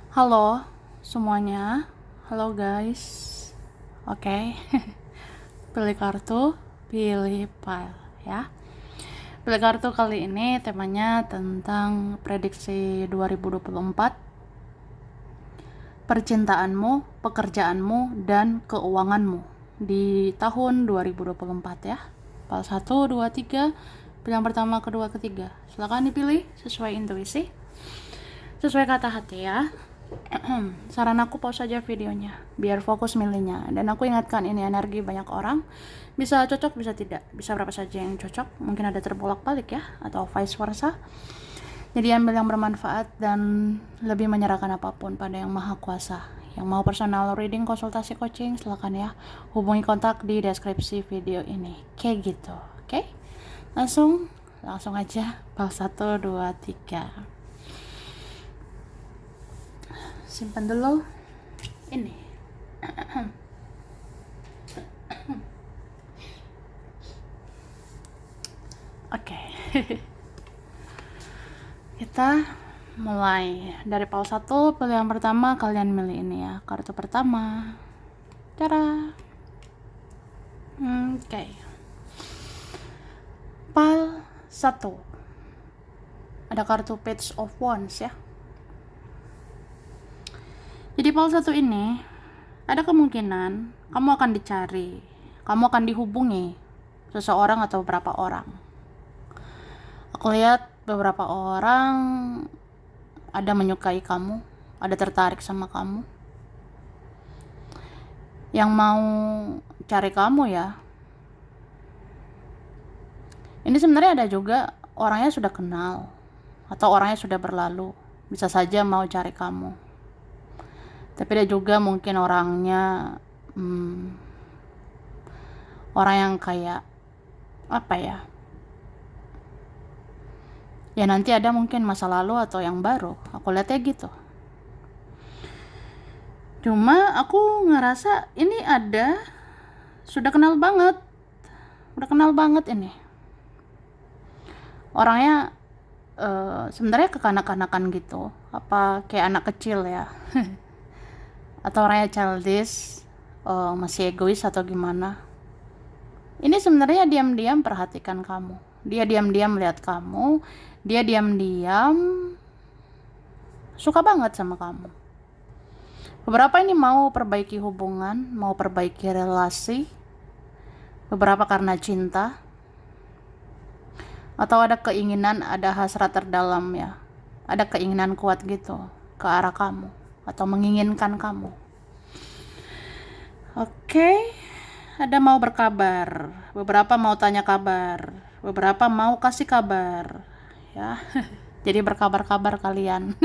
Halo semuanya, halo guys. Oke, pilih kartu, pilih file ya. Pilih kartu kali ini temanya tentang prediksi 2024, percintaanmu, pekerjaanmu, dan keuanganmu di tahun 2024 ya. File 1, 2, 3, pilih yang pertama, kedua, ketiga. Silakan dipilih sesuai intuisi, sesuai kata hati ya. Saran aku pause saja videonya biar fokus milihnya, dan aku ingatkan ini energi banyak orang, bisa cocok bisa tidak, bisa berapa saja yang cocok, mungkin ada terbolak-balik ya, atau vice versa. Jadi ambil yang bermanfaat dan lebih menyerahkan apapun pada yang maha kuasa. Yang mau personal reading, konsultasi coaching, silakan ya, hubungi kontak di deskripsi video ini kayak gitu. Oke, langsung aja. Bal 1, 2, 3. Simpan dulu ini. Oke. Kita mulai dari pal 1, pilih yang pertama, kalian milih ini ya, kartu pertama. Cara. Oke. Pal 1. Ada kartu Page of Wands ya. Jadi pal 1 ini ada kemungkinan kamu akan dicari, kamu akan dihubungi seseorang atau beberapa orang. Aku lihat beberapa orang ada menyukai kamu, ada tertarik sama kamu, yang mau cari kamu ya. Ini sebenarnya ada juga orangnya sudah kenal atau orangnya sudah berlalu, bisa saja mau cari kamu. Tapi ada juga mungkin orangnya orang yang kayak apa ya, ya nanti ada mungkin masa lalu atau yang baru, aku lihatnya gitu. Cuma aku ngerasa ini ada sudah kenal banget ini orangnya. Sebenarnya kekanak-kanakan gitu, apa kayak anak kecil ya. Atau orangnya childish, masih egois atau gimana. Ini sebenarnya diam-diam perhatikan kamu, dia diam-diam melihat kamu, dia diam-diam suka banget sama kamu. Beberapa ini mau perbaiki hubungan, mau perbaiki relasi, beberapa karena cinta, atau ada keinginan, ada hasrat terdalam ya, ada keinginan kuat gitu ke arah kamu atau menginginkan kamu. Oke, ada mau berkabar, beberapa mau tanya kabar, beberapa mau kasih kabar ya. Jadi berkabar-kabar kalian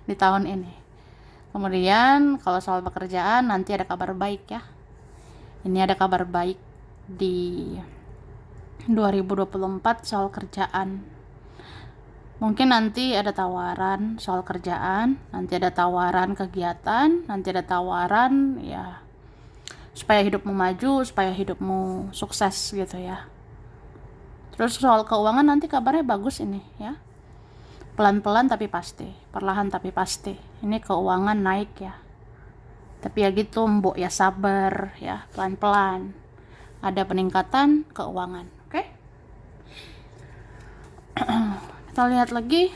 di tahun ini. Kemudian kalau soal pekerjaan nanti ada kabar baik ya. Ini ada kabar baik di 2024 soal kerjaan. Mungkin nanti ada tawaran soal kerjaan, nanti ada tawaran kegiatan, nanti ada tawaran ya supaya hidupmu maju, supaya hidupmu sukses gitu ya. Terus soal keuangan nanti kabarnya bagus ini ya. Pelan-pelan tapi pasti, perlahan tapi pasti. Ini keuangan naik ya. Tapi ya gitu, mbok ya sabar ya, pelan-pelan. Ada peningkatan keuangan, oke? Kita lihat lagi.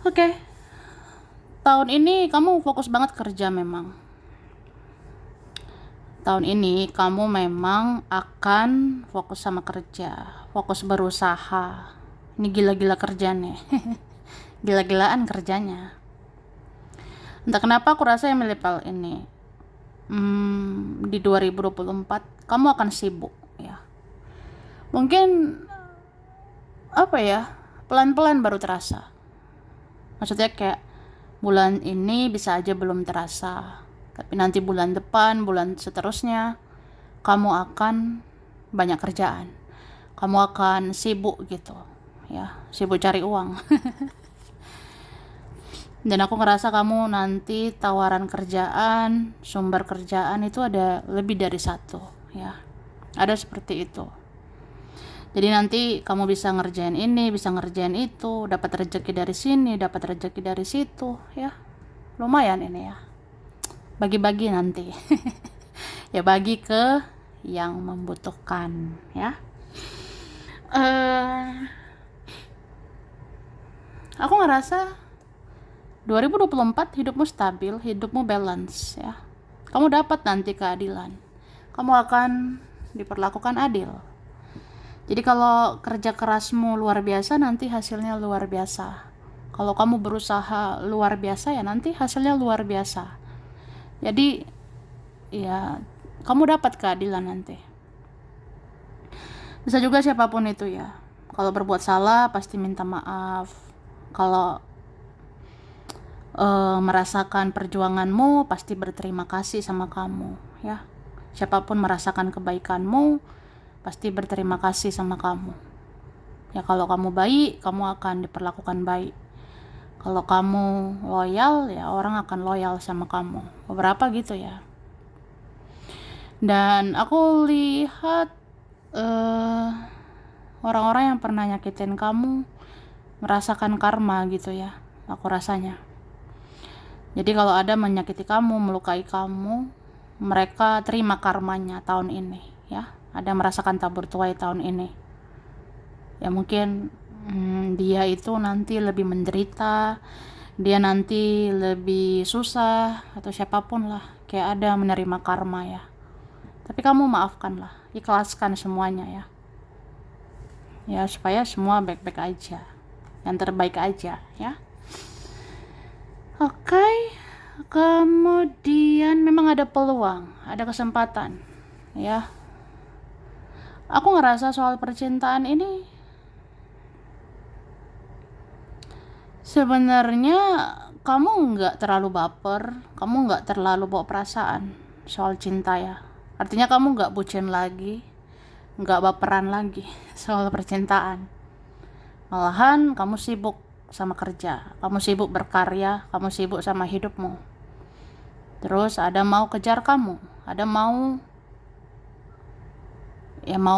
Oke. Tahun ini kamu fokus banget kerja memang. Tahun ini kamu memang akan fokus sama kerja, fokus berusaha. Ini gila-gila kerja nih. Gila-gilaan kerjanya. Entah kenapa aku rasa yang milih pal ini di 2024 kamu akan sibuk ya. Mungkin apa ya, pelan-pelan baru terasa. Maksudnya kayak bulan ini bisa aja belum terasa, tapi nanti bulan depan, bulan seterusnya kamu akan banyak kerjaan, kamu akan sibuk gitu ya, sibuk cari uang. Dan aku ngerasa kamu nanti tawaran kerjaan, sumber kerjaan itu ada lebih dari satu ya, ada seperti itu. Jadi nanti kamu bisa ngerjain ini, bisa ngerjain itu, dapat rezeki dari sini, dapat rezeki dari situ, ya. Lumayan ini ya. Bagi-bagi nanti. Ya bagi ke yang membutuhkan, ya. Aku ngerasa 2024 hidupmu stabil, hidupmu balance, ya. Kamu dapat nanti keadilan. Kamu akan diperlakukan adil. Jadi kalau kerja kerasmu luar biasa, nanti hasilnya luar biasa. Kalau kamu berusaha luar biasa, ya nanti hasilnya luar biasa. Jadi ya kamu dapat keadilan nanti. Bisa juga siapapun itu ya. Kalau berbuat salah pasti minta maaf. Kalau merasakan perjuanganmu pasti berterima kasih sama kamu, ya. Siapapun merasakan kebaikanmu pasti berterima kasih sama kamu. Ya kalau kamu baik, kamu akan diperlakukan baik. Kalau kamu loyal, ya orang akan loyal sama kamu. Beberapa gitu ya. Dan aku lihat orang-orang yang pernah nyakitin kamu merasakan karma gitu ya. Aku rasanya. Jadi kalau ada menyakiti kamu, melukai kamu, mereka terima karmanya tahun ini, ya. Ada merasakan tabur tuai tahun ini. Ya mungkin dia itu nanti lebih menderita, dia nanti lebih susah, atau siapapun lah, kayak ada menerima karma ya. Tapi kamu maafkanlah, ikhlaskan semuanya ya. Ya supaya semua baik-baik aja, yang terbaik aja ya. Oke. Kemudian memang ada peluang, ada kesempatan ya. Aku ngerasa soal percintaan ini sebenarnya kamu nggak terlalu baper, kamu nggak terlalu bawa perasaan soal cinta ya. Artinya kamu nggak bucin lagi, nggak baperan lagi soal percintaan. Malahan kamu sibuk sama kerja, kamu sibuk berkarya, kamu sibuk sama hidupmu. Terus ada mau kejar kamu, ada mau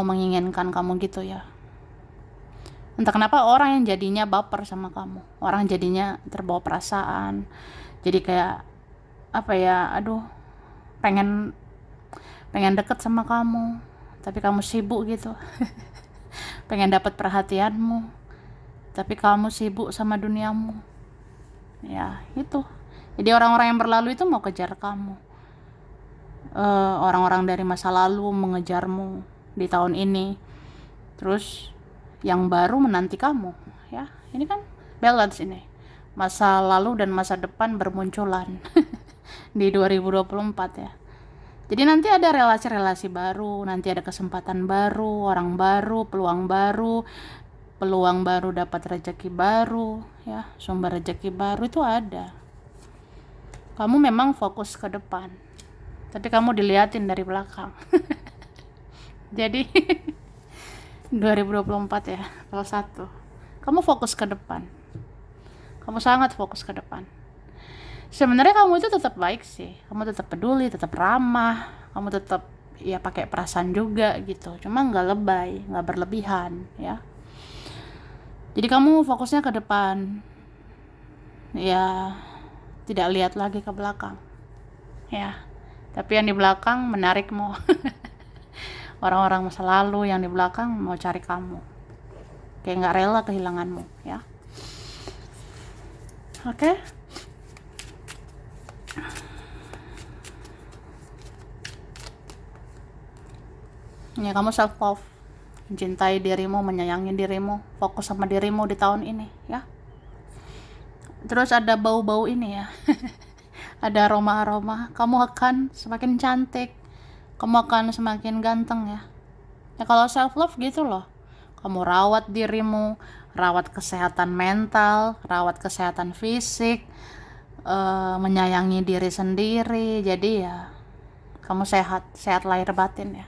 menginginkan kamu gitu ya. Entah kenapa orang yang jadinya baper sama kamu, orang jadinya terbawa perasaan, jadi kayak apa ya, aduh pengen deket sama kamu, tapi kamu sibuk gitu. Pengen dapat perhatianmu, tapi kamu sibuk sama duniamu. Ya itu. Jadi orang-orang yang berlalu itu mau kejar kamu. Orang-orang dari masa lalu mengejarmu di tahun ini. Terus yang baru menanti kamu. Ya, ini kan balance ini. Masa lalu dan masa depan bermunculan di 2024 ya. Jadi nanti ada relasi-relasi baru, nanti ada kesempatan baru, orang baru, peluang baru dapat rezeki baru, ya, sumber rezeki baru itu ada. Kamu memang fokus ke depan, tapi kamu diliatin dari belakang. Jadi 2024 ya, salah satu. Kamu fokus ke depan. Kamu sangat fokus ke depan. Sebenarnya kamu itu tetap baik sih. Kamu tetap peduli, tetap ramah. Kamu tetap ya pakai perasaan juga gitu. Cuma nggak lebay, nggak berlebihan ya. Jadi kamu fokusnya ke depan. Ya, tidak lihat lagi ke belakang. Ya. Tapi yang di belakang menarikmu. Orang-orang masa lalu yang di belakang mau cari kamu. Kayak nggak rela kehilanganmu, ya. Oke. Ya, kamu self love, mencintai dirimu, menyayangi dirimu, fokus sama dirimu di tahun ini, ya. Terus ada bau-bau ini ya. Ada aroma-aroma, kamu akan semakin cantik, kamu akan semakin ganteng ya. Ya kalau self love gitu loh. Kamu rawat dirimu, rawat kesehatan mental, rawat kesehatan fisik, menyayangi diri sendiri. Jadi ya kamu sehat lahir batin ya.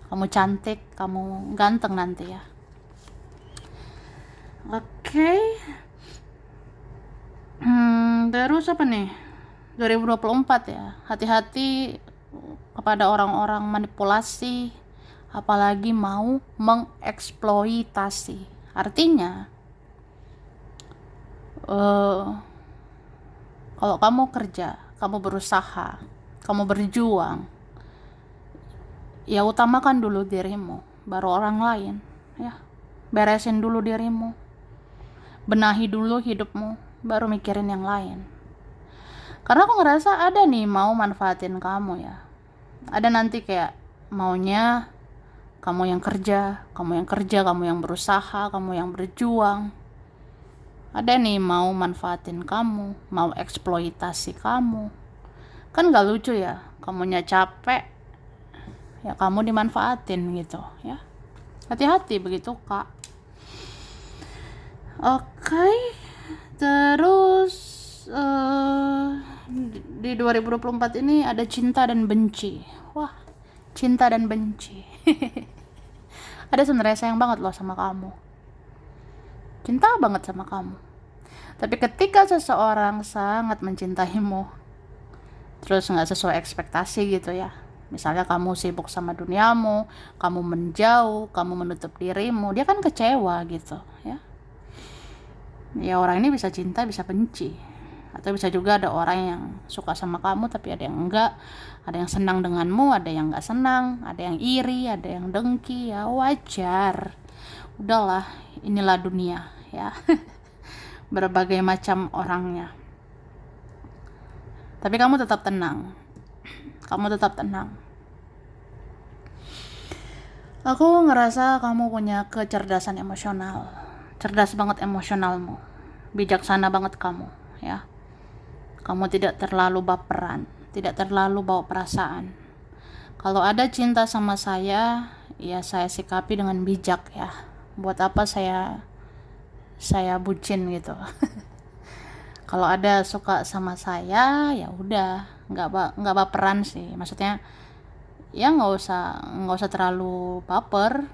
Kamu cantik, kamu ganteng nanti ya. Oke. Terus apa nih? 2024 ya. Hati-hati kepada orang-orang manipulasi, apalagi mau mengeksploitasi. Artinya kalau kamu kerja, kamu berusaha, kamu berjuang, ya utamakan dulu dirimu, baru orang lain. Ya, beresin dulu dirimu, benahi dulu hidupmu, baru mikirin yang lain. Karena aku ngerasa ada nih mau manfaatin kamu ya. Ada nanti kayak maunya kamu yang kerja, kamu yang berusaha, kamu yang berjuang. Ada nih mau manfaatin kamu, mau eksploitasi kamu. Kan gak lucu ya, kamunya capek, ya kamu dimanfaatin gitu ya. Hati-hati begitu Kak. Oke, terus di 2024 ini ada cinta dan benci. Wah, cinta dan benci. Ada sebenarnya sayang banget loh sama kamu, cinta banget sama kamu. Tapi ketika seseorang sangat mencintaimu, terus nggak sesuai ekspektasi gitu ya, misalnya kamu sibuk sama duniamu, kamu menjauh, kamu menutup dirimu, dia kan kecewa gitu ya. Ya orang ini bisa cinta, bisa benci. Atau bisa juga ada orang yang suka sama kamu tapi ada yang enggak, ada yang senang denganmu, ada yang enggak senang, ada yang iri, ada yang dengki, ya wajar. Udahlah, inilah dunia ya. Berbagai macam orangnya. Tapi kamu tetap tenang. Kamu tetap tenang. Aku ngerasa kamu punya kecerdasan emosional. Cerdas banget emosionalmu. Bijaksana banget kamu ya. Kamu tidak terlalu baperan, tidak terlalu bawa perasaan. Kalau ada cinta sama saya, ya saya sikapi dengan bijak ya. Buat apa saya bucin gitu. Kalau ada suka sama saya, ya udah, nggak baperan sih. Maksudnya ya nggak usah terlalu baper.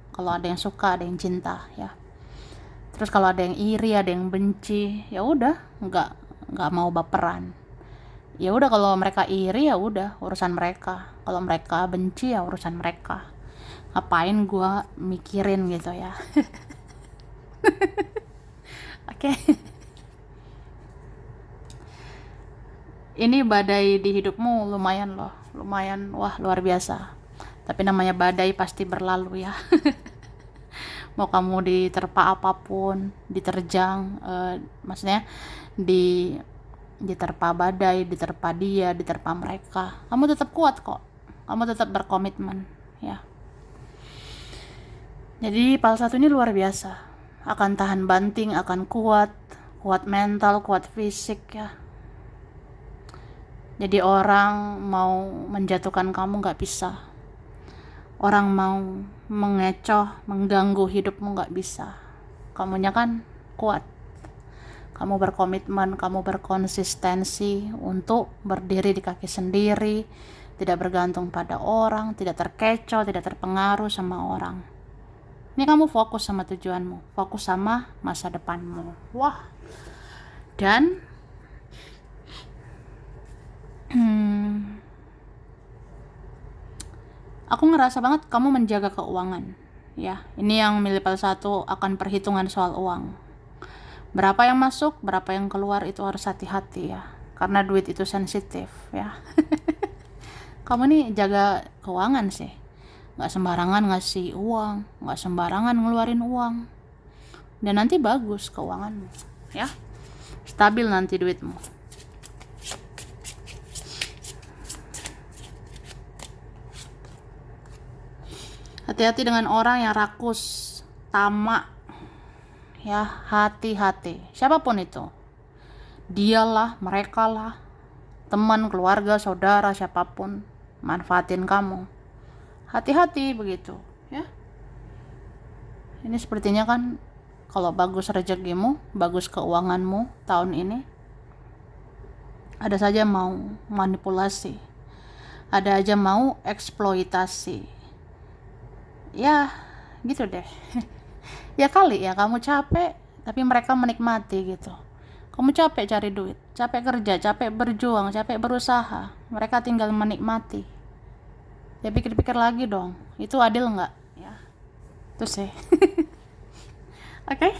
Kalau ada yang suka, ada yang cinta ya. Terus kalau ada yang iri, ada yang benci, ya udah, nggak mau baperan. Ya udah, kalau mereka iri ya udah urusan mereka. Kalau mereka benci ya urusan mereka. Ngapain gua mikirin gitu ya. Oke. Ini badai di hidupmu lumayan loh. Lumayan, wah luar biasa. Tapi namanya badai pasti berlalu ya. Mau kamu diterpa apapun, diterjang, maksudnya diterpa badai, diterpa dia, diterpa mereka, kamu tetap kuat kok, kamu tetap berkomitmen ya. Jadi PAL 1 ini luar biasa, akan tahan banting, akan kuat mental, kuat fisik ya. Jadi orang mau menjatuhkan kamu gak bisa, orang mau mengecoh, mengganggu hidupmu gak bisa. Kamunya kan kuat, kamu berkomitmen, kamu berkonsistensi untuk berdiri di kaki sendiri, tidak bergantung pada orang, tidak terkecoh, tidak terpengaruh sama orang. Ini kamu fokus sama tujuanmu, fokus sama masa depanmu. Wah. Dan aku ngerasa banget kamu menjaga keuangan ya. Ini yang milih PAL 1 akan perhitungan soal uang. Berapa yang masuk, berapa yang keluar, itu harus hati-hati ya. Karena duit itu sensitif ya. Kamu nih jaga keuangan sih. Gak sembarangan ngasih uang, gak sembarangan ngeluarin uang. Dan nanti bagus keuanganmu ya. Stabil nanti duitmu. Hati-hati dengan orang yang rakus, tamak ya, hati-hati. Siapapun itu, dialah, mereka lah, teman, keluarga, saudara, siapapun, manfaatin kamu. Hati-hati begitu ya. Ini sepertinya kan kalau bagus rezekimu, bagus keuanganmu tahun ini, ada saja mau manipulasi, ada aja mau eksploitasi. Ya gitu deh. Ya kali ya kamu capek tapi mereka menikmati gitu. Kamu capek cari duit, capek kerja, capek berjuang, capek berusaha, mereka tinggal menikmati. Ya pikir-pikir lagi dong, itu adil nggak? Ya, itu sih. Oke,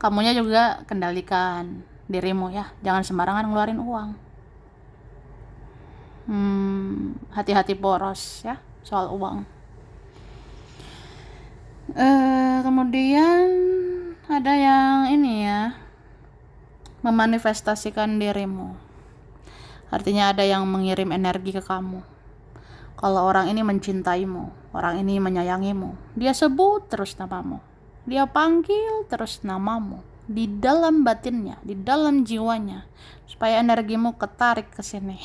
kamunya juga kendalikan dirimu ya, jangan sembarangan ngeluarin uang. Hati-hati boros ya soal uang. Kemudian ada yang ini ya, memanifestasikan dirimu. Artinya ada yang mengirim energi ke kamu. Kalau orang ini mencintaimu, orang ini menyayangimu, dia sebut terus namamu, dia panggil terus namamu di dalam batinnya, di dalam jiwanya, supaya energimu ketarik ke sini.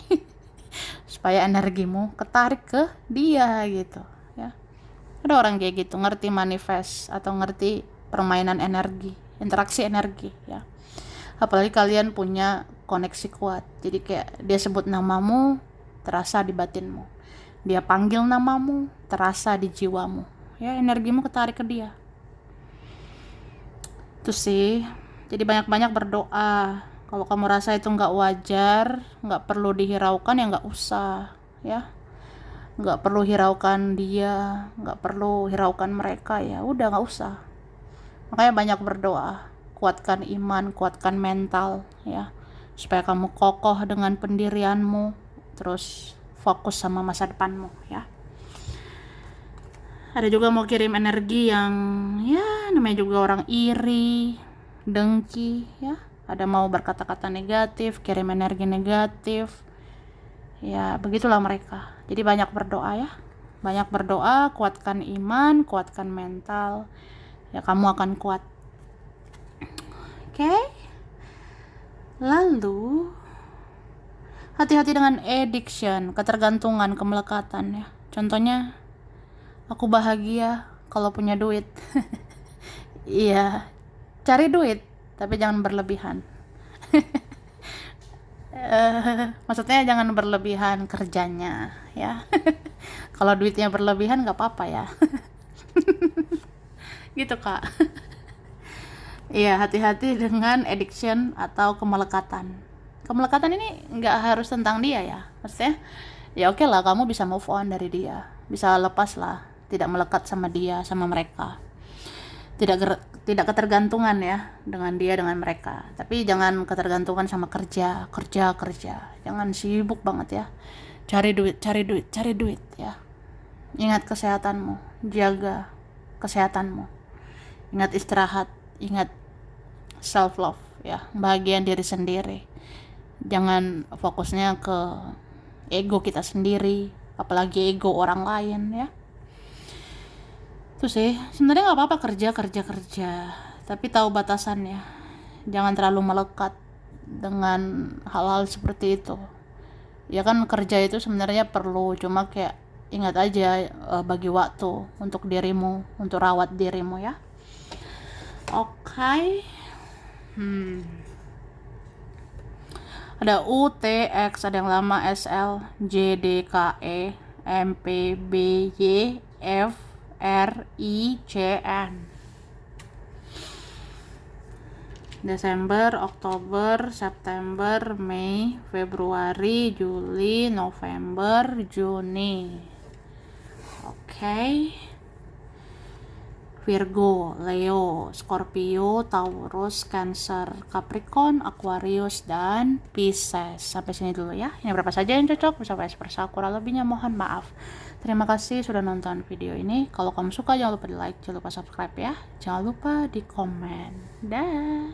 Supaya energimu ketarik ke dia gitu ya. Ada orang kayak gitu, ngerti manifest atau ngerti permainan energi, interaksi energi ya. Apalagi kalian punya koneksi kuat, jadi kayak dia sebut namamu terasa di batinmu, dia panggil namamu terasa di jiwamu ya, energimu ketarik ke dia. Itu sih, jadi banyak-banyak berdoa. Kalau kamu rasa itu nggak wajar, nggak perlu dihiraukan ya nggak usah ya, nggak perlu hiraukan dia, nggak perlu hiraukan mereka, ya udah nggak usah. Makanya banyak berdoa, kuatkan iman, kuatkan mental ya, supaya kamu kokoh dengan pendirianmu, terus fokus sama masa depanmu ya. Ada juga mau kirim energi yang ya namanya juga orang iri, dengki ya. Ada mau berkata-kata negatif, kirim energi negatif. Ya begitulah mereka. Jadi banyak berdoa ya. Banyak berdoa, kuatkan iman, kuatkan mental. Ya kamu akan kuat. Oke. Lalu hati-hati dengan addiction, ketergantungan, kemelekatan ya. Contohnya, aku bahagia kalau punya duit. Iya, cari duit, tapi jangan berlebihan. Maksudnya jangan berlebihan kerjanya, ya. Kalau duitnya berlebihan nggak apa-apa ya. Gitu Kak. Iya, hati-hati dengan addiction atau kemelekatan. Kemelekatan ini nggak harus tentang dia ya. Maksudnya, ya oke lah, kamu bisa move on dari dia, bisa lepas lah, tidak melekat sama dia, sama mereka. Tidak ketergantungan ya dengan dia, dengan mereka. Tapi jangan ketergantungan sama kerja. Jangan sibuk banget ya. Cari duit ya. Ingat kesehatanmu, jaga kesehatanmu. Ingat istirahat, ingat self love ya, bahagian diri sendiri. Jangan fokusnya ke ego kita sendiri, apalagi ego orang lain ya. Itu sih, sebenarnya nggak apa-apa kerja, tapi tahu batasannya. Jangan terlalu melekat dengan hal-hal seperti itu. Ya kan kerja itu sebenarnya perlu, cuma kayak ingat aja, bagi waktu untuk dirimu, untuk rawat dirimu ya. Oke. Ada U, T, X, ada yang lama SL, J, D, K, E, M, P, B, Y, F, R, I, C, N. Desember, Oktober, September, Mei, Februari, Juli, November, Juni. Oke. Virgo, Leo, Scorpio, Taurus, Cancer, Capricorn, Aquarius, dan Pisces. Sampai sini dulu ya. Ini berapa saja yang cocok, bisa vice versa. Kurang lebihnya mohon maaf. Terima kasih sudah nonton video ini. Kalau kamu suka jangan lupa di like, jangan lupa subscribe ya. Jangan lupa di komen. Dah.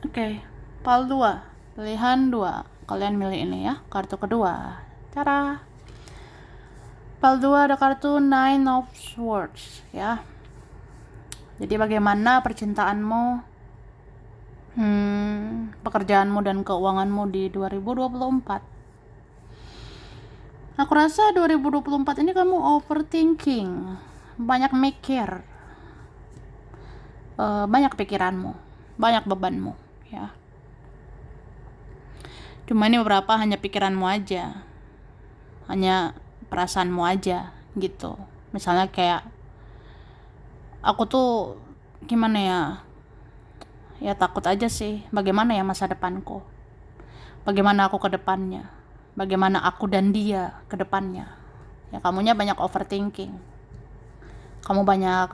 Oke, PAL 2, pilihan 2. Kalian milih ini ya, kartu kedua. Cara. PAL 2 ada kartu Nine of Swords ya. Jadi bagaimana percintaanmu, pekerjaanmu dan keuanganmu di 2024. Aku rasa 2024 ini kamu overthinking, banyak mikir, banyak pikiranmu, banyak bebanmu ya. Cuma ini beberapa hanya pikiranmu aja, hanya perasaanmu aja gitu. Misalnya kayak aku tuh gimana ya takut aja sih, bagaimana ya masa depanku, bagaimana aku ke depannya, bagaimana aku dan dia ke depannya. Ya kamunya banyak overthinking. Kamu banyak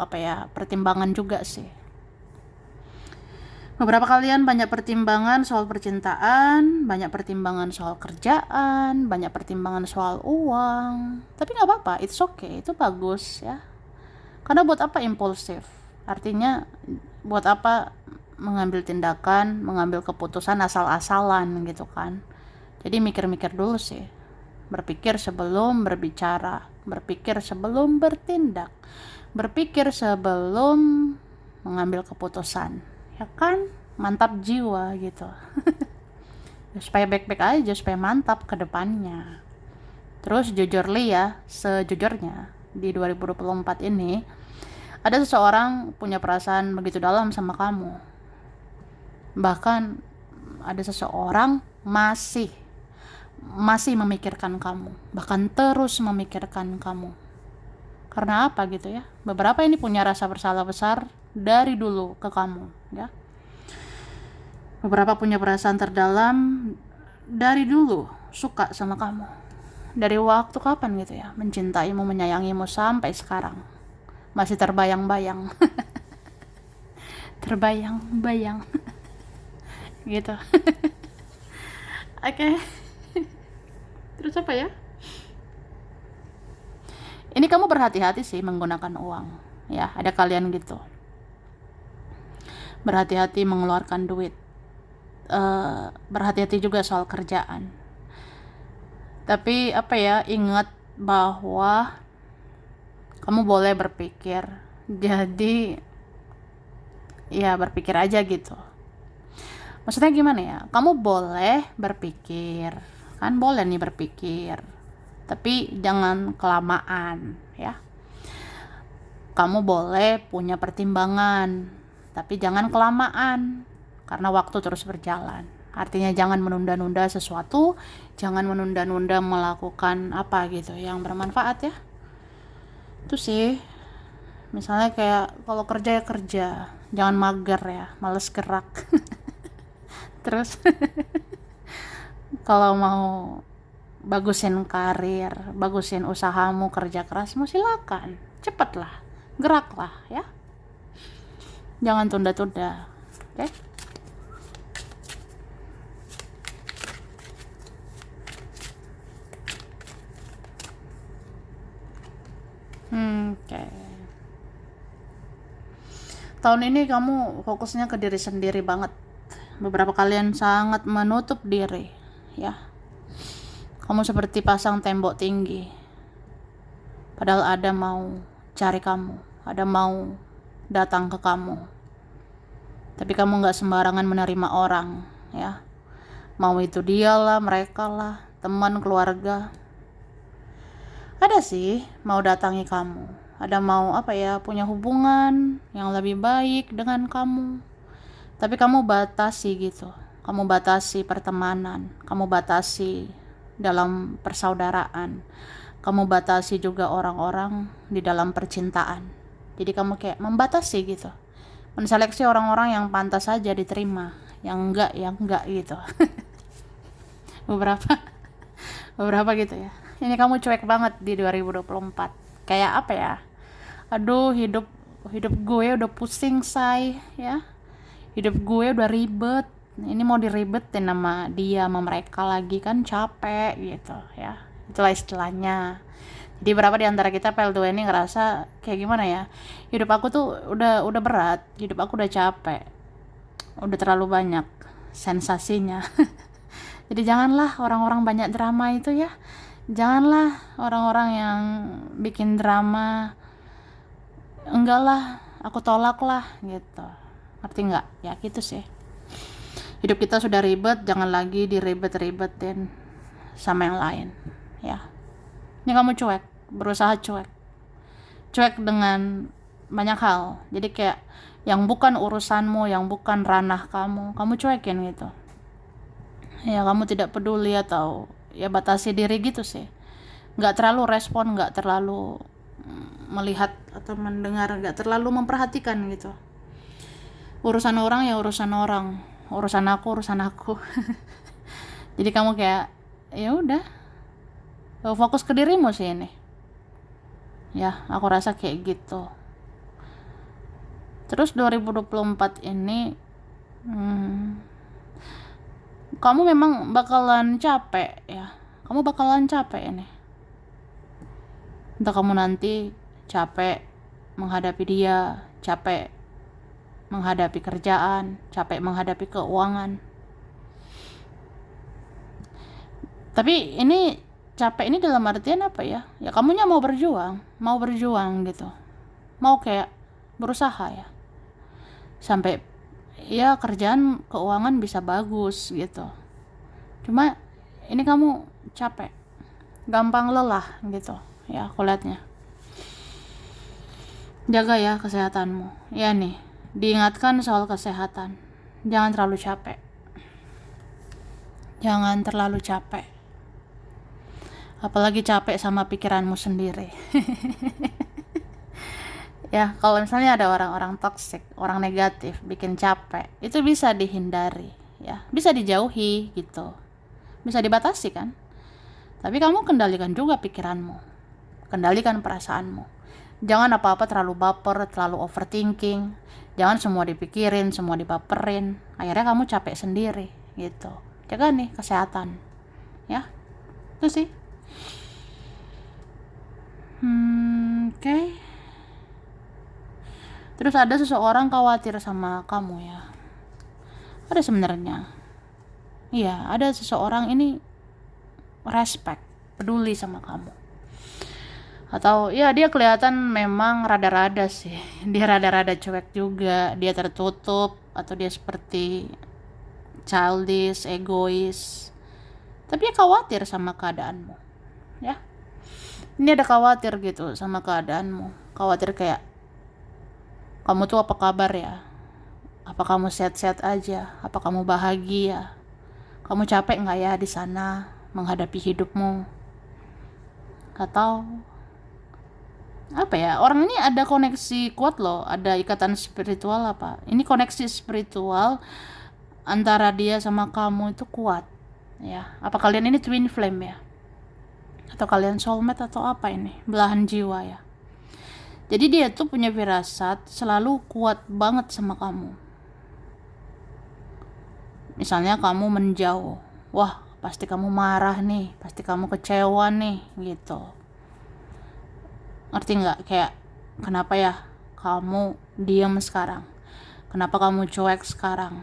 pertimbangan juga sih. Beberapa kalian banyak pertimbangan soal percintaan, banyak pertimbangan soal kerjaan, banyak pertimbangan soal uang. Tapi nggak apa-apa, it's okay, itu bagus ya. Karena buat apa impulsif? Artinya buat apa mengambil tindakan, mengambil keputusan asal-asalan gitu kan. Jadi mikir-mikir dulu sih. Berpikir sebelum berbicara, berpikir sebelum bertindak, berpikir sebelum mengambil keputusan. Ya kan, mantap jiwa gitu. Supaya baik-baik aja, supaya mantap ke depannya. Terus jujur li ya, sejujurnya di 2024 ini ada seseorang punya perasaan begitu dalam sama kamu. Bahkan ada seseorang masih memikirkan kamu, bahkan terus memikirkan kamu. Karena apa gitu ya? Beberapa ini punya rasa bersalah besar dari dulu ke kamu ya. Beberapa punya perasaan terdalam dari dulu, suka sama kamu. Dari waktu kapan gitu ya, mencintaimu, menyayangimu sampai sekarang. Masih terbayang-bayang. Terbayang-bayang. Gitu. Oke. Terus apa ya? Ini kamu berhati-hati sih menggunakan uang. Ya, ada kalian gitu. Berhati-hati mengeluarkan duit. Berhati-hati juga soal kerjaan. Tapi ingat bahwa kamu boleh berpikir. Jadi ya berpikir aja gitu. Maksudnya gimana ya? Kamu boleh berpikir. Kan boleh nih berpikir. Tapi jangan kelamaan ya. Kamu boleh punya pertimbangan, tapi jangan kelamaan. Karena waktu terus berjalan. Artinya jangan menunda-nunda sesuatu, jangan menunda-nunda melakukan yang bermanfaat ya. Itu sih. Misalnya kayak kalau kerja ya kerja, jangan mager ya, males gerak. Terus kalau mau bagusin karir, bagusin usahamu, kerja kerasmu, silakan. Cepatlah, geraklah ya. Jangan tunda-tunda. Oke? Oke. Tahun ini kamu fokusnya ke diri sendiri banget. Beberapa kalian sangat menutup diri, ya. Kamu seperti pasang tembok tinggi. Padahal ada mau cari kamu, ada mau datang ke kamu. Tapi kamu nggak sembarangan menerima orang, ya. Mau itu dialah, mereka lah, teman, keluarga. Ada sih mau datangi kamu, ada mau punya hubungan yang lebih baik dengan kamu. Tapi kamu batasi gitu. Kamu batasi pertemanan, kamu batasi dalam persaudaraan. Kamu batasi juga orang-orang di dalam percintaan. Jadi kamu kayak membatasi gitu. Menseleksi orang-orang yang pantas saja diterima, yang enggak gitu. beberapa gitu ya. Ini kamu cuek banget di 2024. Kayak aduh, hidup gue udah pusing say ya. Hidup gue udah ribet. Ini mau diribetin sama dia, sama mereka lagi, kan capek gitu ya. Itulah istilahnya. Jadi berapa di antara kita PL2 ini ngerasa kayak gimana ya? Hidup aku tuh udah berat, hidup aku udah capek. Udah terlalu banyak sensasinya. Jadi janganlah orang-orang banyak drama itu ya. Janganlah orang-orang yang bikin drama. Enggak lah, aku tolak lah gitu. Ngerti nggak? Ya gitu sih. Hidup kita sudah ribet, jangan lagi diribet-ribetin sama yang lain ya. Ini kamu cuek, berusaha cuek dengan banyak hal. Jadi kayak yang bukan urusanmu, yang bukan ranah kamu cuekin gitu ya. Kamu tidak peduli atau ya batasi diri gitu sih. Nggak terlalu respon, nggak terlalu melihat atau mendengar, nggak terlalu memperhatikan gitu. Urusan orang ya urusan orang, urusan aku. Jadi kamu kayak ya udah, fokus ke dirimu sih ini. Ya, aku rasa kayak gitu. Terus 2024 ini kamu memang bakalan capek ya. Kamu bakalan capek ini. Entah kamu nanti capek menghadapi dia, capek menghadapi kerjaan, capek menghadapi keuangan. Tapi ini capek ini dalam artian apa ya? Ya kamunya mau berjuang gitu. Mau kayak berusaha ya. Sampai ya kerjaan keuangan bisa bagus gitu. Cuma ini kamu capek, gampang lelah gitu. Ya aku lihatnya. Jaga ya kesehatanmu. Ya nih, diingatkan soal kesehatan. Jangan terlalu capek. Jangan terlalu capek. Apalagi capek sama pikiranmu sendiri. Ya, kalau misalnya ada orang-orang toksik, orang negatif, bikin capek, itu bisa dihindari, ya. Bisa dijauhi gitu. Bisa dibatasi kan? Tapi kamu kendalikan juga pikiranmu. Kendalikan perasaanmu. Jangan apa-apa terlalu baper, terlalu overthinking. Jangan semua dipikirin, semua dibaperin. Akhirnya kamu capek sendiri gitu. Jaga nih kesehatan. Ya. Itu sih. Oke. Terus ada seseorang khawatir sama kamu ya. Ada sebenarnya. Iya, ada seseorang ini respect, peduli sama kamu. Atau ya dia kelihatan memang rada-rada sih. Dia rada-rada cuek juga, dia tertutup atau dia seperti childish, egois. Tapi dia khawatir sama keadaanmu. Ya. Ini ada khawatir gitu sama keadaanmu. Khawatir kayak kamu tuh apa kabar ya? Apa kamu sehat-sehat aja? Apa kamu bahagia? Kamu capek nggak ya di sana menghadapi hidupmu? Atau apa ya? Orang ini ada koneksi kuat loh, ada ikatan spiritual apa? Ini koneksi spiritual antara dia sama kamu itu kuat. Ya, apa kalian ini twin flame ya? Atau kalian soulmate atau apa ini? Belahan jiwa ya. Jadi dia tuh punya firasat selalu kuat banget sama kamu. Misalnya kamu menjauh, wah pasti kamu marah nih, pasti kamu kecewa nih gitu. Ngerti nggak? Kayak kenapa ya kamu diam sekarang? Kenapa kamu cuek sekarang?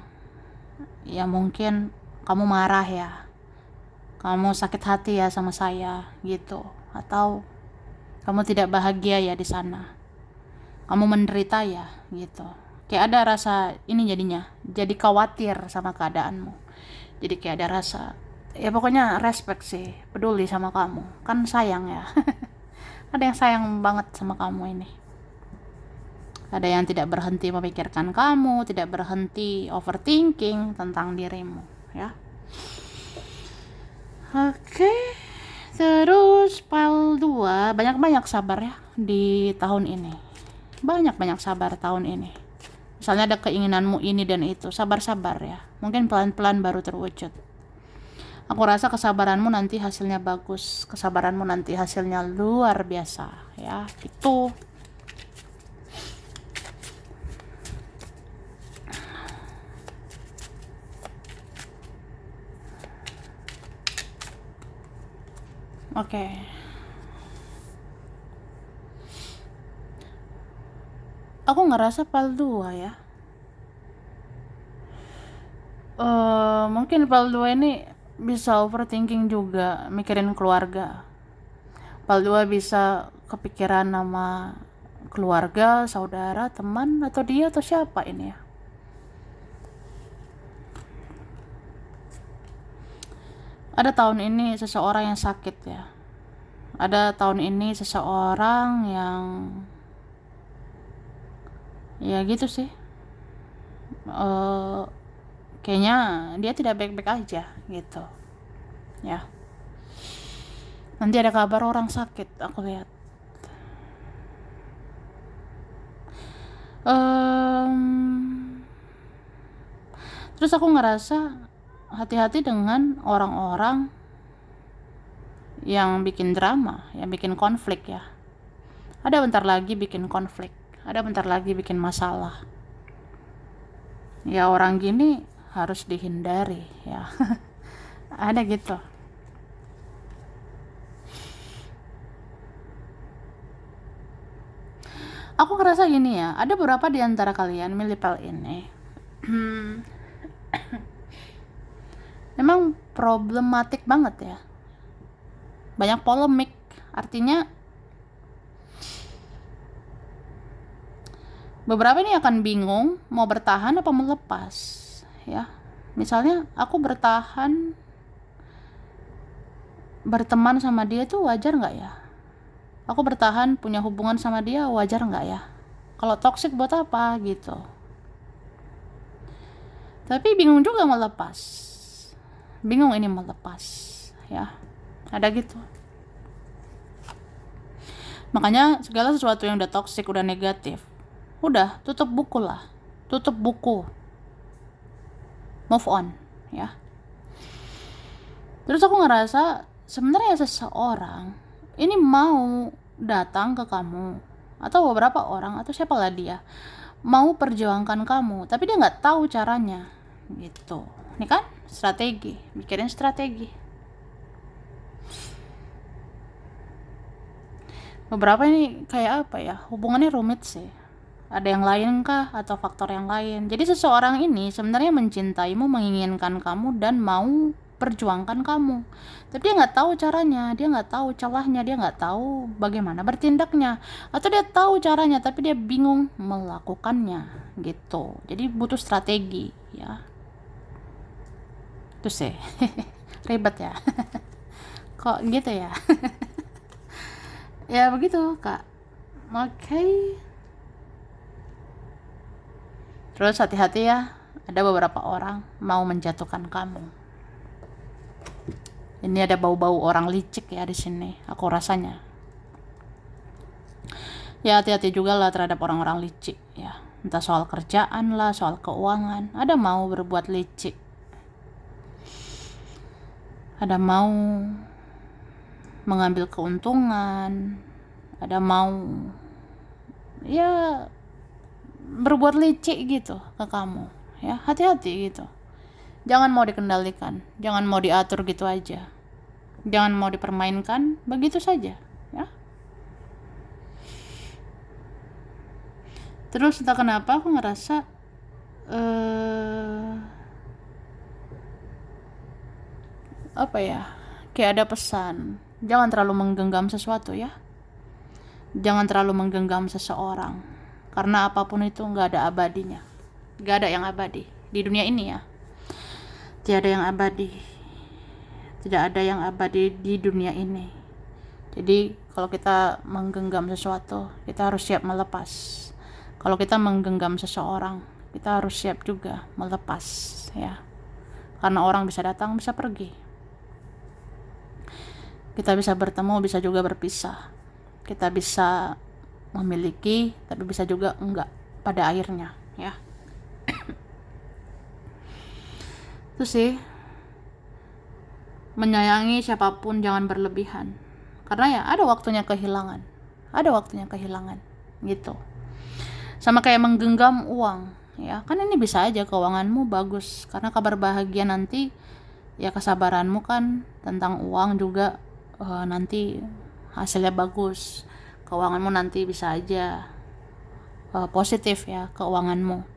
Ya mungkin kamu marah ya, kamu sakit hati ya sama saya gitu. Atau kamu tidak bahagia ya di sana, kamu menderita ya gitu. Kayak ada rasa ini jadinya, jadi khawatir sama keadaanmu. Jadi kayak ada rasa, ya pokoknya respect sih, peduli sama kamu. Kan sayang ya. Ada yang sayang banget sama kamu ini. Ada yang tidak berhenti memikirkan kamu, tidak berhenti overthinking tentang dirimu, ya. Oke. Terus pile 2, banyak-banyak sabar ya di tahun ini. Banyak-banyak sabar tahun ini. Misalnya ada keinginanmu ini dan itu, sabar-sabar ya. Mungkin pelan-pelan baru terwujud. Aku rasa kesabaranmu nanti hasilnya bagus. Kesabaranmu nanti hasilnya luar biasa ya. Itu. Oke. Aku ngerasa pile 2 ya. Mungkin pile 2 ini bisa overthinking juga, mikirin keluarga. Pile 2 bisa kepikiran nama keluarga, saudara, teman, atau dia atau siapa ini ya. Ada tahun ini seseorang yang sakit ya. Ada tahun ini seseorang yang ya gitu sih. Kayaknya dia tidak baik-baik aja gitu. Ya. Nanti ada kabar orang sakit, aku lihat. Terus aku ngerasa hati-hati dengan orang-orang yang bikin drama, yang bikin konflik ya. Ada bentar lagi bikin konflik, ada bentar lagi bikin masalah. Ya orang gini harus dihindari ya. Ada gitu. Aku ngerasa gini ya, ada beberapa di antara kalian milipel ini memang problematik banget ya. Banyak polemik, artinya beberapa ini akan bingung mau bertahan apa melepas ya. Misalnya aku bertahan berteman sama dia tuh wajar nggak ya? Aku bertahan punya hubungan sama dia wajar nggak ya? Kalau toksik buat apa gitu? Tapi bingung juga melepas. Bingung ini melepas ya. Ada gitu. Makanya segala sesuatu yang udah toksik, udah negatif, udah tutup buku lah. Tutup buku. Move on ya. Terus aku ngerasa sebenarnya seseorang ini mau datang ke kamu atau beberapa orang atau siapalah dia mau perjuangkan kamu, tapi dia nggak tahu caranya gitu. Ini kan strategi, mikirin strategi. Beberapa ini kayak apa ya, hubungannya rumit sih. Ada yang lain kah atau faktor yang lain? Jadi seseorang ini sebenarnya mencintaimu, menginginkan kamu dan mau perjuangkan kamu, tapi dia nggak tahu caranya, dia nggak tahu celahnya, dia nggak tahu bagaimana bertindaknya, atau dia tahu caranya tapi dia bingung melakukannya gitu. Jadi butuh strategi ya. Itu sih ribet ya. Kok gitu ya. Ya begitu kak. Oke. Terus hati-hati ya, ada beberapa orang mau menjatuhkan kamu. Ini ada bau-bau orang licik ya di sini, aku rasanya. Ya hati-hati juga lah terhadap orang-orang licik ya. Entah soal kerjaan lah, soal keuangan. Ada mau berbuat licik. Ada mau mengambil keuntungan. Ada mau ya berbuat licik gitu ke kamu. Ya hati-hati gitu. Jangan mau dikendalikan, jangan mau diatur gitu aja. Jangan mau dipermainkan begitu saja, ya. Terus entah kenapa aku ngerasa apa ya? Kayak ada pesan, jangan terlalu menggenggam sesuatu ya. Jangan terlalu menggenggam seseorang. Karena apapun itu nggak ada abadinya. Nggak ada yang abadi di dunia ini ya. Tiada yang abadi. Tidak ada yang abadi di dunia ini. Jadi kalau kita menggenggam sesuatu, kita harus siap melepas. Kalau kita menggenggam seseorang, kita harus siap juga melepas ya. Karena orang bisa datang, bisa pergi. Kita bisa bertemu, bisa juga berpisah. Kita bisa memiliki, tapi bisa juga enggak pada akhirnya ya. Itu sih, menyayangi siapapun jangan berlebihan, karena ya ada waktunya kehilangan gitu. Sama kayak menggenggam uang ya, kan ini bisa aja keuanganmu bagus karena kabar bahagia nanti ya, kesabaranmu kan tentang uang juga nanti hasilnya bagus, keuanganmu nanti bisa aja positif ya keuanganmu.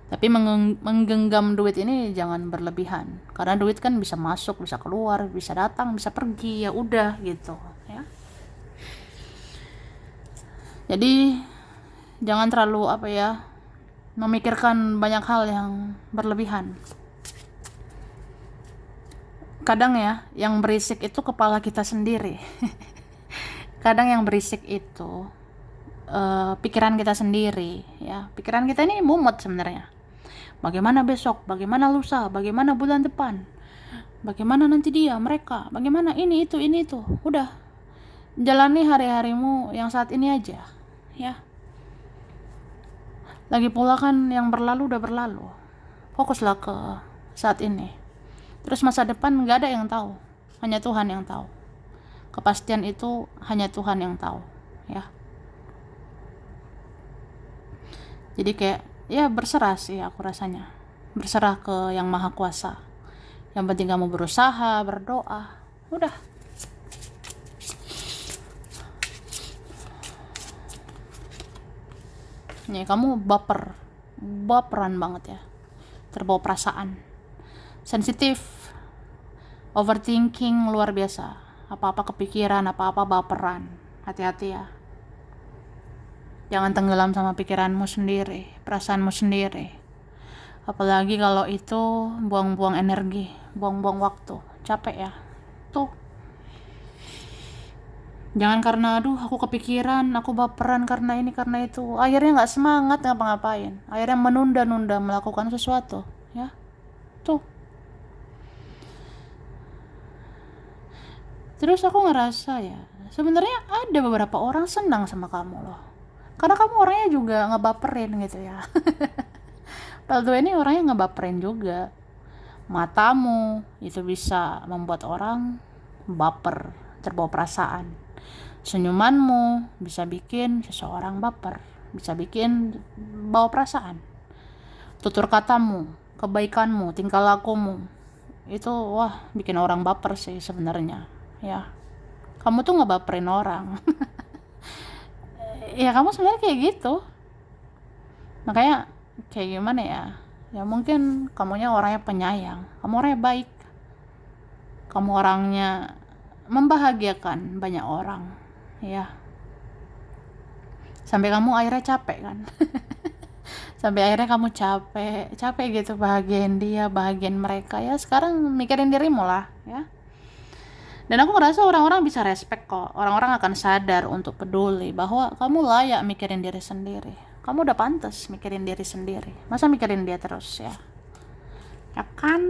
Tapi menggenggam duit ini jangan berlebihan, karena duit kan bisa masuk, bisa keluar, bisa datang, bisa pergi, ya udah gitu ya. Jadi jangan terlalu apa ya, memikirkan banyak hal yang berlebihan. Kadang ya yang berisik itu kepala kita sendiri. Kadang yang berisik itu pikiran kita sendiri ya. Pikiran kita ini mumet sebenarnya. Bagaimana besok, bagaimana lusa, bagaimana bulan depan, bagaimana nanti dia, mereka, bagaimana ini itu. Udah, jalani hari-harimu yang saat ini aja ya. Lagi pula kan yang berlalu udah berlalu. Fokuslah ke saat ini. Terus masa depan gak ada yang tahu, hanya Tuhan yang tahu. Kepastian itu hanya Tuhan yang tahu, ya. Jadi kayak ya berserah sih aku rasanya, berserah ke yang maha kuasa. Yang penting kamu berusaha, berdoa, udah. Nih kamu baperan banget ya, terbawa perasaan, sensitif, overthinking luar biasa, apa-apa kepikiran, apa-apa baperan. Hati-hati ya, jangan tenggelam sama pikiranmu sendiri, perasaanmu sendiri. Apalagi kalau itu buang-buang energi, buang-buang waktu, capek ya. Tuh, jangan karena aduh aku kepikiran, aku baperan karena ini karena itu, akhirnya nggak semangat ngapa-ngapain, akhirnya menunda-nunda melakukan sesuatu, ya. Tuh. Terus aku ngerasa ya, sebenarnya ada beberapa orang senang sama kamu loh, karena kamu orangnya juga ngebaperin gitu ya. Paldo ini orangnya ngebaperin juga. Matamu itu bisa membuat orang baper, terbawa perasaan. Senyumanmu bisa bikin seseorang baper, bisa bikin bawa perasaan. Tutur katamu, kebaikanmu, tingkah lakumu, itu wah bikin orang baper sih sebenarnya, ya. Kamu tuh ngebaperin orang. Ya kamu sebenarnya kayak gitu. Makanya kayak gimana ya? Ya mungkin kamunya orangnya penyayang, kamu orangnya baik, kamu orangnya membahagiakan banyak orang, ya. Sampai kamu akhirnya capek kan. Sampai akhirnya kamu capek gitu bahagiain dia, bahagiain mereka, ya sekarang mikirin dirimu lah, ya. Dan aku ngerasa orang-orang bisa respect kok, orang-orang akan sadar untuk peduli bahwa kamu layak mikirin diri sendiri, kamu udah pantas mikirin diri sendiri, masa mikirin dia terus ya kan.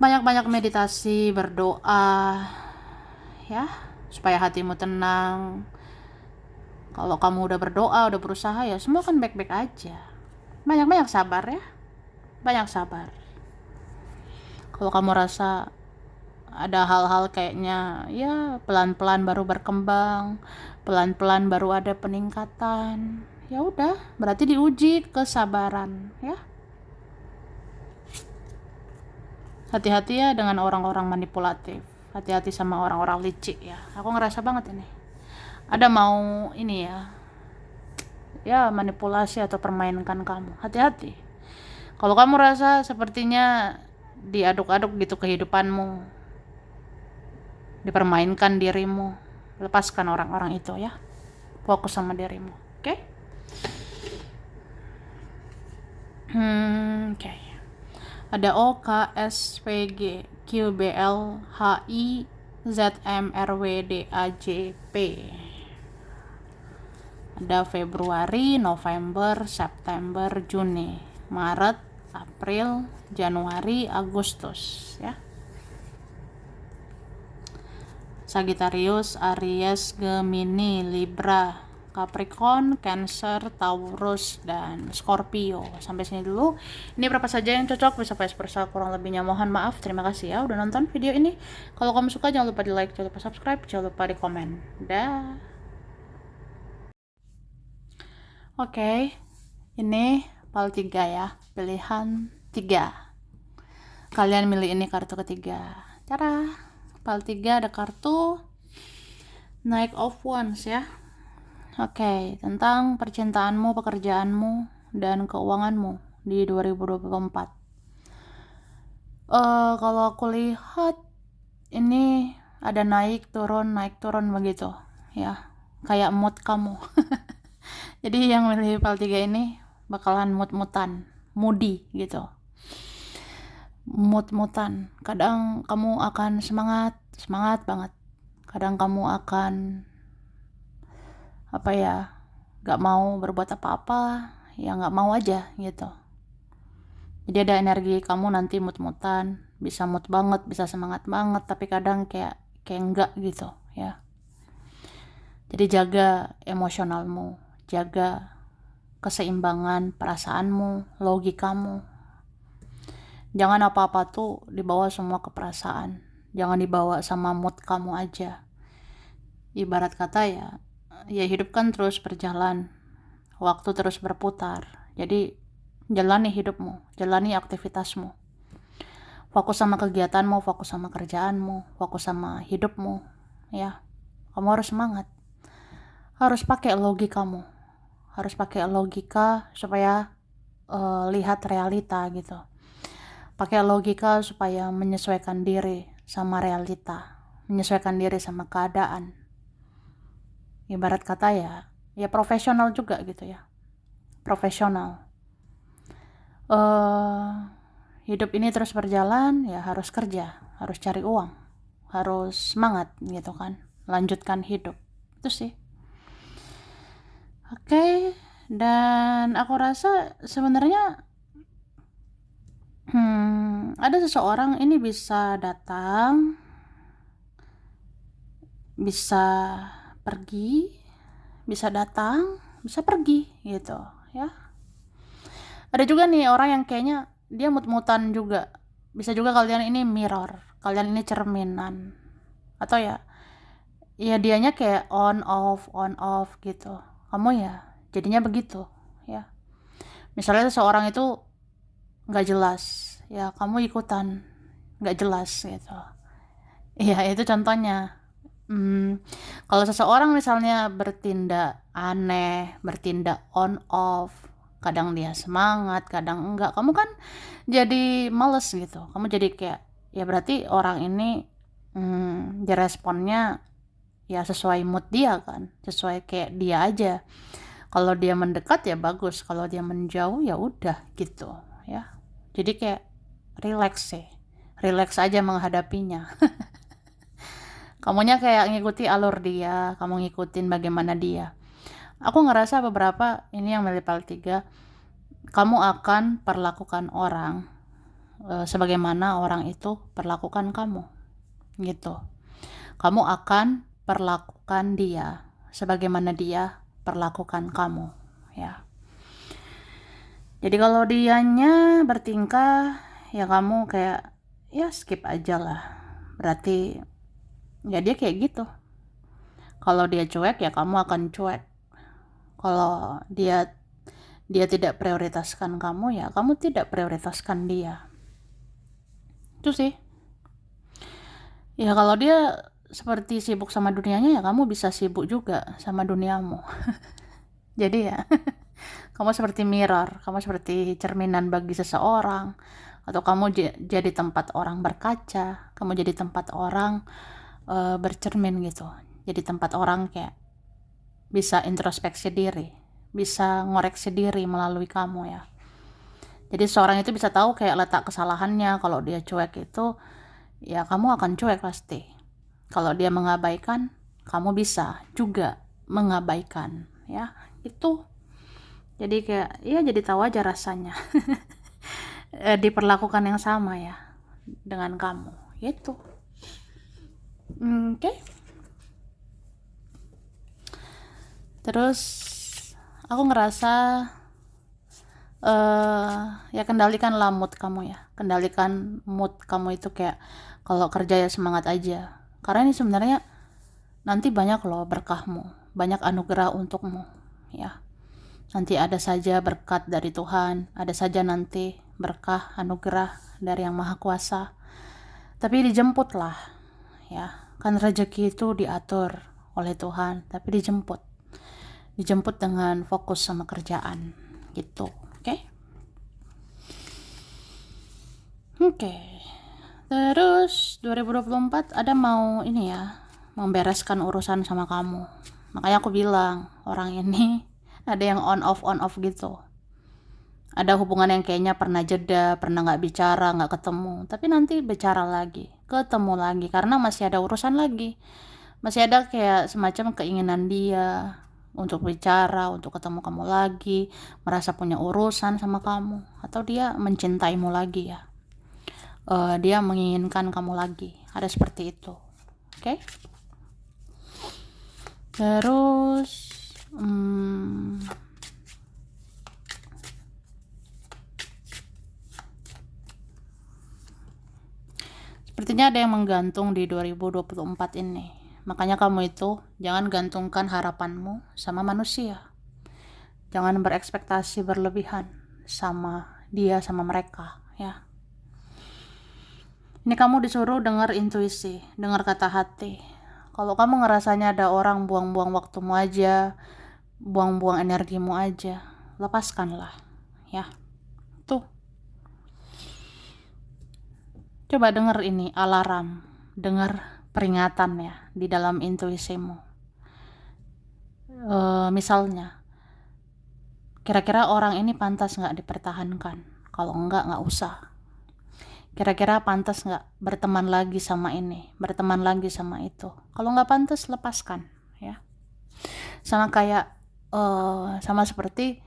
Banyak-banyak meditasi, berdoa, ya, supaya hatimu tenang. Kalau kamu udah berdoa, udah berusaha, ya semua kan baik-baik aja. Banyak-banyak sabar ya, banyak sabar. Kalau kamu rasa ada hal-hal kayaknya ya pelan-pelan baru berkembang, pelan-pelan baru ada peningkatan, ya udah, berarti diuji kesabaran, ya. Hati-hati ya dengan orang-orang manipulatif, hati-hati sama orang-orang licik ya. Aku ngerasa banget ini ada mau ini ya manipulasi atau permainkan kamu. Hati-hati kalau kamu rasa sepertinya diaduk-aduk gitu kehidupanmu, dipermainkan dirimu, lepaskan orang-orang itu ya, fokus sama dirimu, oke? Oke. Ada O, K, S, P, G, Q, B, L, H, I, Z, M, R, W, D, A, J, P. Ada Februari, November, September, Juni, Maret, April, Januari, Agustus, ya. Sagittarius, Aries, Gemini, Libra, Capricorn, Cancer, Taurus, dan Scorpio. Sampai sini dulu. Ini berapa saja yang cocok, bisa vice versa, kurang lebihnya mohon maaf. Terima kasih ya udah nonton video ini. Kalau kamu suka jangan lupa di like, jangan lupa subscribe, jangan lupa di komen. Dah. Oke, ini PAL 3 ya, pilihan 3. Kalian milih ini kartu ketiga. Cara PAL 3 ada kartu Knight of Wands ya. Oke, tentang percintaanmu, pekerjaanmu, dan keuanganmu di 2024. Kalau aku lihat ini ada naik turun begitu ya, kayak mood kamu. Jadi yang milih PAL 3 ini bakalan moody gitu, mood-moodan. Kadang kamu akan semangat banget, kadang kamu akan gak mau berbuat apa-apa, ya gak mau aja gitu. Jadi ada energi kamu nanti mood-moodan, bisa mood banget, bisa semangat banget, tapi kadang kayak enggak gitu ya. Jadi jaga emosionalmu, jaga keseimbangan perasaanmu, logikamu. Jangan apa-apa tuh dibawa semua ke perasaan. jangan dibawa sama mood kamu aja. Ibarat kata ya hidup kan terus berjalan, waktu terus berputar. Jadi jalani hidupmu, jalani aktivitasmu. Fokus sama kegiatanmu, fokus sama kerjaanmu, fokus sama hidupmu, ya. Kamu harus semangat. Harus pakai logikamu. Harus pakai logika supaya lihat realita gitu. Pakai logika supaya menyesuaikan diri sama realita, menyesuaikan diri sama keadaan. Ibarat kata ya profesional juga gitu ya. Profesional. Hidup ini terus berjalan, ya harus kerja, harus cari uang, harus semangat gitu kan, lanjutkan hidup. Itu sih. Oke, dan aku rasa sebenarnya ada seseorang ini bisa datang, bisa pergi, bisa datang, bisa pergi gitu ya. Ada juga nih orang yang kayaknya dia mut-mutan juga. Bisa juga kalian ini mirror, kalian ini cerminan. Atau ya dianya kayak on off gitu. Kamu ya jadinya begitu ya. Misalnya seseorang itu nggak jelas, ya kamu ikutan nggak jelas gitu. Ya itu contohnya. Kalau seseorang misalnya bertindak aneh, bertindak on off, kadang dia semangat, kadang enggak, kamu kan jadi males gitu. Kamu jadi kayak ya berarti orang ini diresponnya ya sesuai mood dia kan, sesuai kayak dia aja. Kalau dia mendekat ya bagus, kalau dia menjauh ya udah gitu ya. Jadi kayak relax sih, relax aja menghadapinya. Kamunya kayak ngikuti alur dia, kamu ngikutin bagaimana dia. Aku ngerasa beberapa ini yang level 3, kamu akan perlakukan orang sebagaimana orang itu perlakukan kamu gitu. Kamu akan perlakukan dia sebagaimana dia perlakukan kamu ya. Jadi kalau dianya bertingkah ya kamu kayak ya skip aja lah, berarti ya dia kayak gitu. Kalau dia cuek ya kamu akan cuek. Kalau dia tidak prioritaskan kamu ya kamu tidak prioritaskan dia. Itu sih. Ya kalau dia seperti sibuk sama dunianya ya kamu bisa sibuk juga sama duniamu. Jadi ya kamu seperti mirror, kamu seperti cerminan bagi seseorang, atau kamu jadi tempat orang berkaca, kamu jadi tempat orang bercermin gitu. Jadi tempat orang kayak bisa introspeksi diri, bisa ngoreksi diri melalui kamu ya. Jadi seorang itu bisa tahu kayak letak kesalahannya. Kalau dia cuek itu ya kamu akan cuek pasti. Kalau dia mengabaikan, kamu bisa juga mengabaikan ya. Itu jadi kayak ya jadi tahu aja rasanya diperlakukan yang sama ya dengan kamu gitu. Oke. Terus aku ngerasa ya kendalikanlah mood kamu ya. Kendalikan mood kamu itu kayak kalau kerja ya semangat aja. Karena ini sebenarnya nanti banyak loh berkahmu, banyak anugerah untukmu ya. Nanti ada saja berkat dari Tuhan, ada saja nanti berkah anugerah dari Yang Maha Kuasa. Tapi dijemputlah ya. Kan rezeki itu diatur oleh Tuhan, tapi dijemput. Dijemput dengan fokus sama kerjaan gitu. Oke. Terus 2024 ada mau ini ya, membereskan urusan sama kamu. Makanya aku bilang orang ini ada yang on off gitu. Ada hubungan yang kayaknya pernah jeda, pernah nggak bicara, nggak ketemu, tapi nanti bicara lagi, ketemu lagi karena masih ada urusan lagi, masih ada kayak semacam keinginan dia untuk bicara, untuk ketemu kamu lagi, merasa punya urusan sama kamu, atau dia mencintaimu lagi ya. Dia menginginkan kamu lagi, ada seperti itu. Oke? Terus Sepertinya ada yang menggantung di 2024 ini. Makanya kamu itu jangan gantungkan harapanmu sama manusia. Jangan berekspektasi berlebihan sama dia, sama mereka, ya. Ini kamu disuruh dengar intuisi, dengar kata hati. Kalau kamu ngerasanya ada orang buang-buang waktumu aja, buang-buang energimu aja, lepaskanlah, ya. Tuh, coba dengar ini alarm, dengar peringatan ya di dalam intuisimu. Misalnya, kira-kira orang ini pantas nggak dipertahankan? Kalau enggak, nggak usah. Kira-kira pantas nggak berteman lagi sama ini, berteman lagi sama itu? Kalau nggak pantas, lepaskan, ya. Sama kayak sama seperti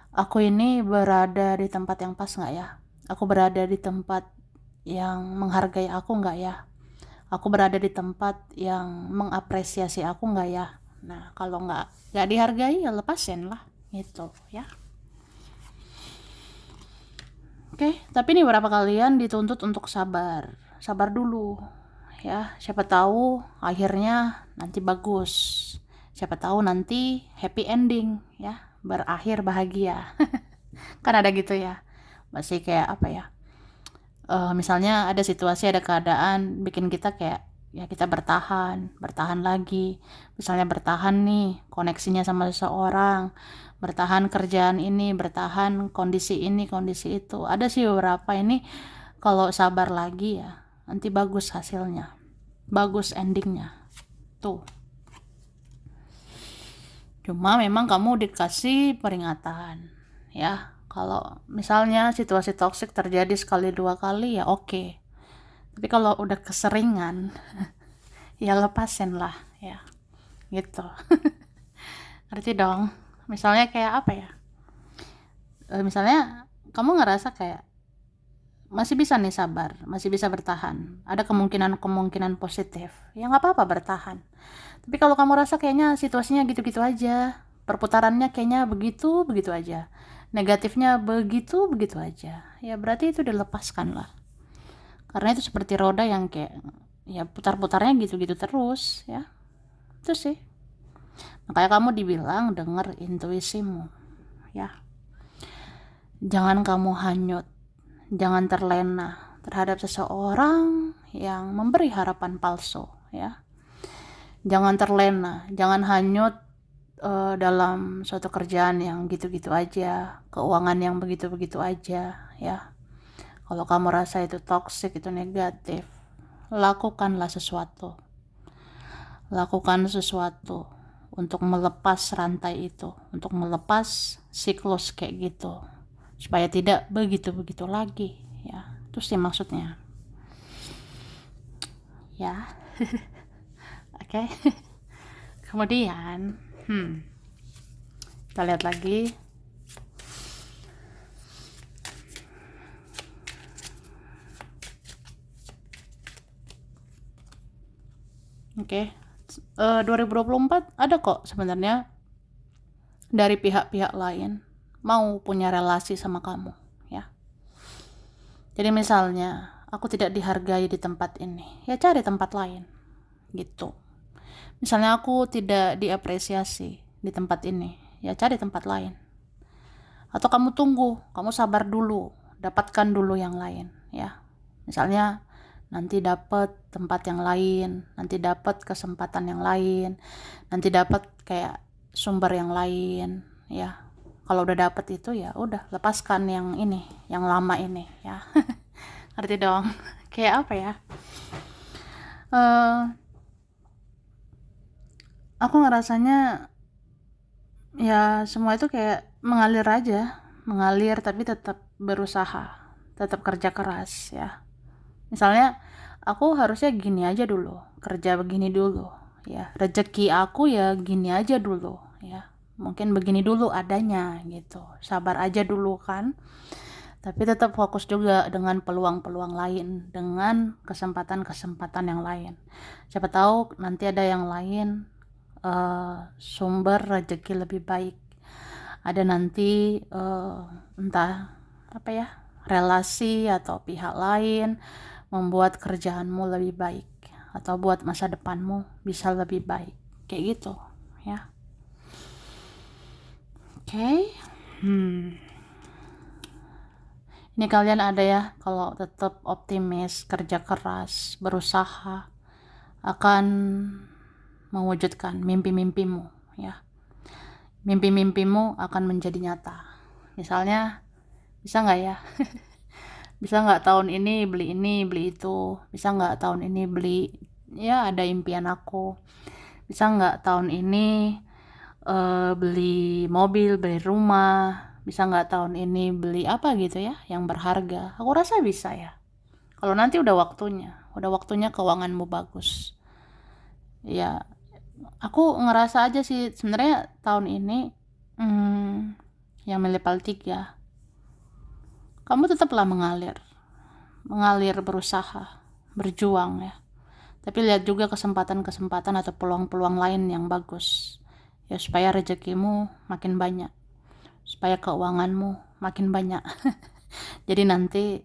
aku ini berada di tempat yang pas nggak ya? Aku berada di tempat yang menghargai aku nggak ya? Aku berada di tempat yang mengapresiasi aku nggak ya? Nah, kalau nggak dihargai ya lepasin lah, gitu ya. Oke, tapi ini beberapa kalian dituntut untuk sabar. Sabar dulu. Ya, siapa tahu akhirnya nanti bagus. Siapa tahu nanti happy ending ya, berakhir bahagia. Kan ada gitu ya. Masih kayak apa ya? Misalnya ada situasi, ada keadaan bikin kita kayak ya kita bertahan lagi. Misalnya bertahan nih koneksinya sama seseorang, bertahan kerjaan ini, bertahan kondisi ini, kondisi itu. Ada sih beberapa ini kalau sabar lagi ya nanti bagus hasilnya, bagus endingnya. Tuh. Cuma memang kamu dikasih peringatan ya. Kalau misalnya situasi toksik terjadi sekali dua kali ya oke. Tapi kalau udah keseringan ya lepasin lah ya. Gitu. Ngerti dong? Misalnya kayak apa ya? Misalnya kamu ngerasa kayak masih bisa nih sabar, masih bisa bertahan. Ada kemungkinan positif. Ya nggak apa-apa bertahan. Tapi kalau kamu rasa kayaknya situasinya gitu-gitu aja, perputarannya kayaknya begitu aja, negatifnya begitu aja, ya berarti itu dilepaskan lah. Karena itu seperti roda yang kayak ya putar-putarnya gitu-gitu terus ya. Itu sih. Makanya kamu dibilang denger intuisimu ya. Jangan kamu hanyut, jangan terlena terhadap seseorang yang memberi harapan palsu ya. Jangan terlena, jangan hanyut dalam suatu kerjaan yang gitu-gitu aja, keuangan yang begitu-begitu aja ya. Kalau kamu rasa itu toksik, itu negatif, lakukanlah sesuatu. Lakukan sesuatu untuk melepas rantai itu, untuk melepas siklus kayak gitu, supaya tidak begitu-begitu lagi ya. Itu sih maksudnya ya. Oke. Kemudian kita lihat lagi. Oke. 2024 ada kok sebenarnya dari pihak-pihak lain mau punya relasi sama kamu ya. Jadi misalnya aku tidak dihargai di tempat ini, ya cari tempat lain gitu. Misalnya aku tidak diapresiasi di tempat ini, ya cari tempat lain. Atau kamu tunggu, kamu sabar dulu, dapatkan dulu yang lain ya. Misalnya nanti dapat tempat yang lain, nanti dapat kesempatan yang lain, nanti dapat kayak sumber yang lain ya. Kalau udah dapat itu ya udah lepaskan yang ini, yang lama ini ya. Ngerti dong? Kayak apa ya? Aku ngerasanya ya semua itu kayak mengalir tapi tetap berusaha, tetap kerja keras ya. Misalnya aku harusnya gini aja dulu, kerja begini dulu ya, rezeki aku ya gini aja dulu ya, mungkin begini dulu adanya gitu, sabar aja dulu kan. Tapi tetap fokus juga dengan peluang-peluang lain, dengan kesempatan-kesempatan yang lain. Siapa tahu nanti ada yang lain, sumber rezeki lebih baik. Ada nanti entah apa ya, relasi atau pihak lain membuat kerjaanmu lebih baik, atau buat masa depanmu bisa lebih baik, kayak gitu ya. Oke. Ini kalian ada ya, kalau tetap optimis, kerja keras, berusaha, akan mewujudkan mimpi-mimpimu ya. Mimpi-mimpimu akan menjadi nyata. Misalnya, bisa nggak ya? Bisa nggak tahun ini beli itu? Bisa nggak tahun ini beli, ya ada impian aku. Bisa nggak tahun ini beli mobil, beli rumah? Bisa nggak tahun ini beli apa gitu ya, yang berharga? Aku rasa bisa ya. Kalau nanti udah waktunya keuanganmu bagus. Ya, aku ngerasa aja sih sebenarnya tahun ini yang Milipal 3, kamu tetaplah mengalir berusaha, berjuang ya. Tapi lihat juga kesempatan-kesempatan atau peluang-peluang lain yang bagus. Ya supaya rezekimu makin banyak, supaya keuanganmu makin banyak. Jadi nanti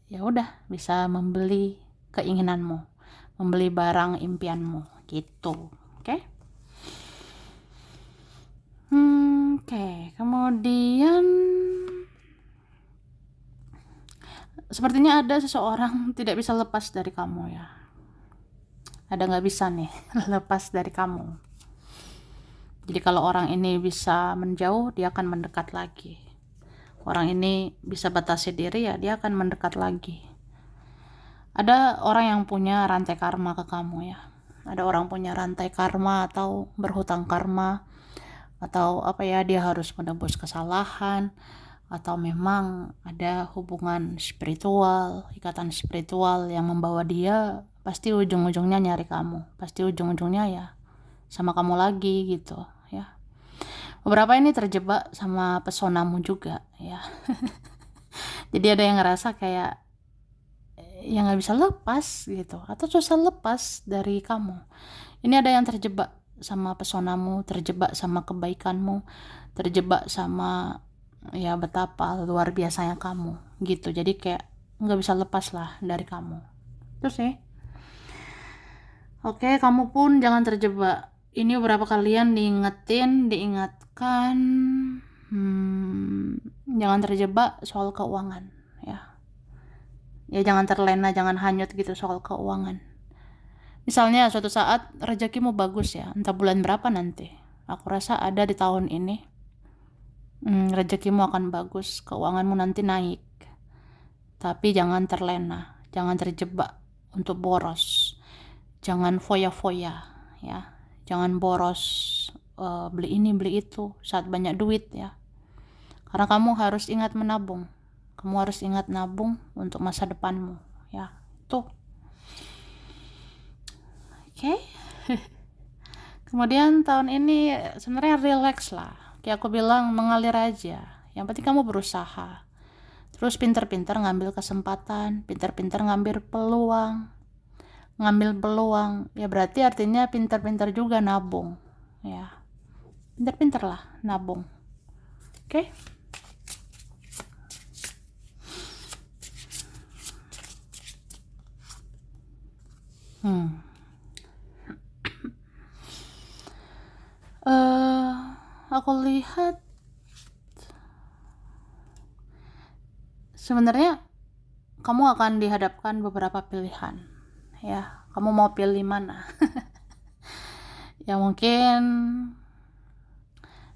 ya udah bisa membeli keinginanmu, membeli barang impianmu gitu. Oke? Oke. Kemudian sepertinya ada seseorang tidak bisa lepas dari kamu ya. Ada nggak bisa nih lepas dari kamu. Jadi kalau orang ini bisa menjauh, dia akan mendekat lagi. Orang ini bisa batasi diri, ya dia akan mendekat lagi. Ada orang yang punya rantai karma ke kamu ya. Ada orang punya rantai karma atau berhutang karma, atau apa ya, dia harus menebus kesalahan, atau memang ada hubungan spiritual, ikatan spiritual yang membawa dia pasti ujung-ujungnya nyari kamu, pasti ujung-ujungnya ya sama kamu lagi gitu ya. Beberapa ini terjebak sama pesonamu juga ya. Jadi ada yang ngerasa kayak ya nggak bisa lepas gitu, atau susah lepas dari kamu. Ini ada yang terjebak sama pesonamu, terjebak sama kebaikanmu, terjebak sama ya betapa luar biasanya kamu gitu. Jadi kayak nggak bisa lepas lah dari kamu. Terus sih, oke, kamu pun jangan terjebak. Ini beberapa kalian diingatkan, jangan terjebak soal keuangan ya. Ya jangan terlena, jangan hanyut gitu soal keuangan. Misalnya suatu saat rezekimu bagus ya, entah bulan berapa nanti. Aku rasa ada di tahun ini. Rezekimu akan bagus, keuanganmu nanti naik. Tapi jangan terlena, jangan terjebak untuk boros. Jangan foya-foya ya. Jangan boros beli ini beli itu saat banyak duit ya. Karena kamu harus ingat menabung. Kamu harus ingat nabung untuk masa depanmu ya. Tuh. Oke. Kemudian tahun ini sebenarnya relax lah. Kayak aku bilang, mengalir aja. Yang penting kamu berusaha. Terus pinter-pinter ngambil kesempatan, pinter-pinter ngambil peluang. Ya berarti artinya pinter-pinter juga nabung. Ya. Pinter-pinter lah nabung. Oke? Aku lihat sebenarnya kamu akan dihadapkan beberapa pilihan ya. Kamu mau pilih mana? Ya mungkin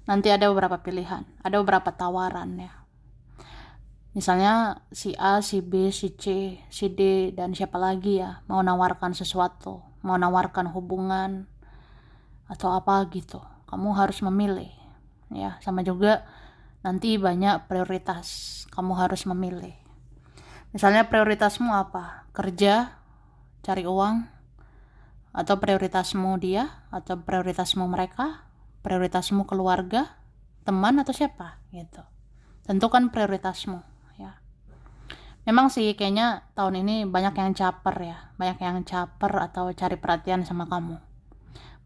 nanti ada beberapa pilihan, ada beberapa tawaran ya. Misalnya si A, si B, si C, si D, dan siapa lagi ya mau nawarkan sesuatu, mau nawarkan hubungan atau apa gitu. Kamu harus memilih ya. Sama juga nanti banyak prioritas, kamu harus memilih. Misalnya prioritasmu apa? Kerja, cari uang, atau prioritasmu dia, atau prioritasmu mereka, prioritasmu keluarga, teman, atau siapa gitu. Tentukan prioritasmu ya. Memang sih kayaknya tahun ini banyak yang caper ya, banyak yang caper atau cari perhatian sama kamu,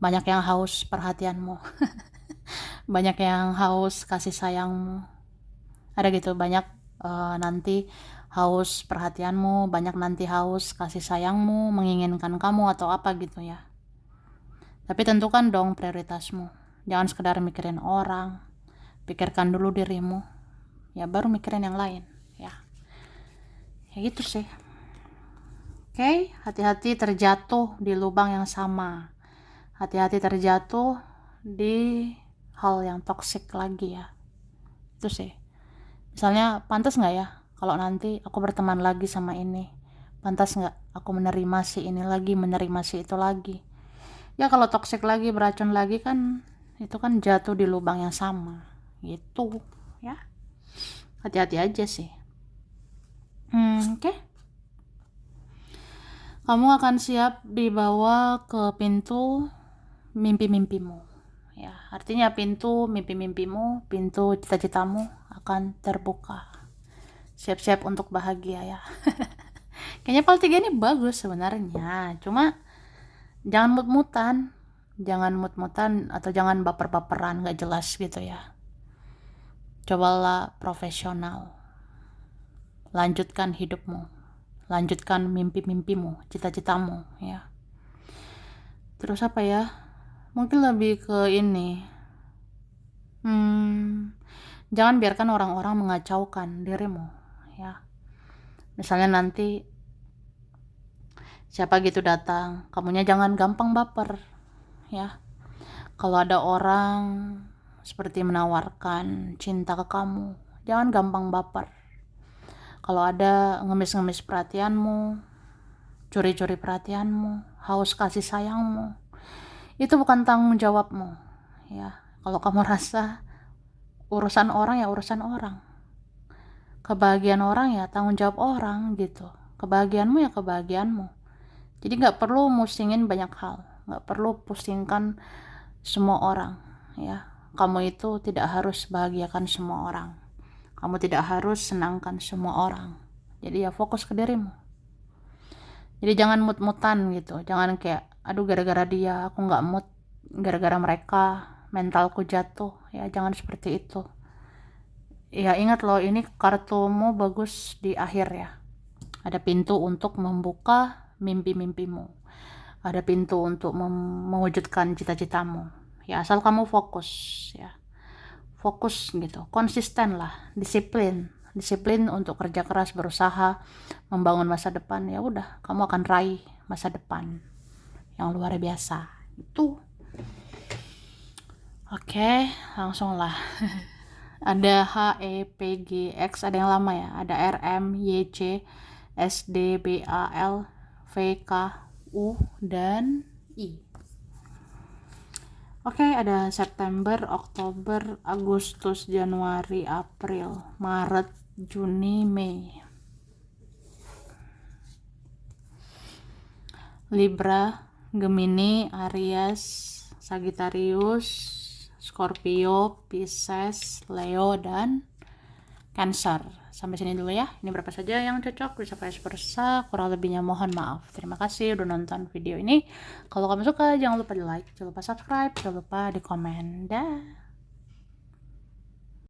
banyak yang haus perhatianmu. Banyak yang haus kasih sayangmu, ada gitu. Banyak nanti haus perhatianmu, banyak nanti haus kasih sayangmu, menginginkan kamu atau apa gitu ya. Tapi tentukan dong prioritasmu. Jangan sekedar mikirin orang, pikirkan dulu dirimu, ya baru mikirin yang lain ya. Ya gitu sih. Oke, hati-hati terjatuh di lubang yang sama. Hati-hati terjatuh di hal yang toksik lagi ya. Itu sih. Misalnya, pantas nggak ya kalau nanti aku berteman lagi sama ini? Pantas nggak aku menerima si ini lagi, menerima si itu lagi? Ya kalau toksik lagi, beracun lagi kan, itu kan jatuh di lubang yang sama. Gitu ya. Hati-hati aja sih. Oke. Kamu akan siap dibawa ke pintu mimpi-mimpimu. Ya, artinya pintu mimpi-mimpimu, pintu cita-citamu akan terbuka. Siap-siap untuk bahagia ya. Kayaknya part 3 ini bagus sebenarnya. Cuma jangan mut-mutan atau jangan baper-baperan gak jelas gitu ya. Cobalah profesional. Lanjutkan hidupmu. Lanjutkan mimpi-mimpimu, cita-citamu ya. Terus apa ya? Mungkin lebih ke ini. Jangan biarkan orang-orang mengacaukan dirimu ya. Misalnya nanti siapa gitu datang, kamunya jangan gampang baper ya. Kalau ada orang seperti menawarkan cinta ke kamu, jangan gampang baper. Kalau ada ngemis-ngemis perhatianmu, curi-curi perhatianmu, haus kasih sayangmu, itu bukan tanggung jawabmu ya. Kalau kamu rasa urusan orang ya urusan orang, kebahagiaan orang ya tanggung jawab orang gitu, kebahagiaanmu ya kebahagiaanmu. Jadi gak perlu musingin banyak hal, gak perlu pusingkan semua orang ya. Kamu itu tidak harus bahagiakan semua orang, kamu tidak harus senangkan semua orang. Jadi ya fokus ke dirimu. Jadi jangan mut-mutan gitu, jangan kayak aduh gara-gara dia aku gak mood, gara-gara mereka mentalku jatuh ya. Jangan seperti itu ya. Ingat loh, ini kartumu bagus di akhir ya. Ada pintu untuk membuka mimpi-mimpimu, ada pintu untuk mewujudkan cita-citamu ya, asal kamu fokus ya. Fokus gitu, konsisten lah, disiplin untuk kerja keras, berusaha membangun masa depan. Ya udah, kamu akan raih masa depan yang luar biasa itu. Oke, langsung lah. Ada HEPGX, ada yang lama ya, ada RMYC SDBAL VKU dan I. Oke, ada September, Oktober, Agustus, Januari, April, Maret, Juni, Mei. Libra, Gemini, Aries, Sagittarius, Scorpio, Pisces, Leo, dan Cancer. Sampai sini dulu ya. Ini berapa saja yang cocok, bisa vice versa. Kurang lebihnya mohon maaf. Terima kasih udah nonton video ini. Kalau kamu suka, jangan lupa di like, jangan lupa subscribe, jangan lupa di komen. Dah.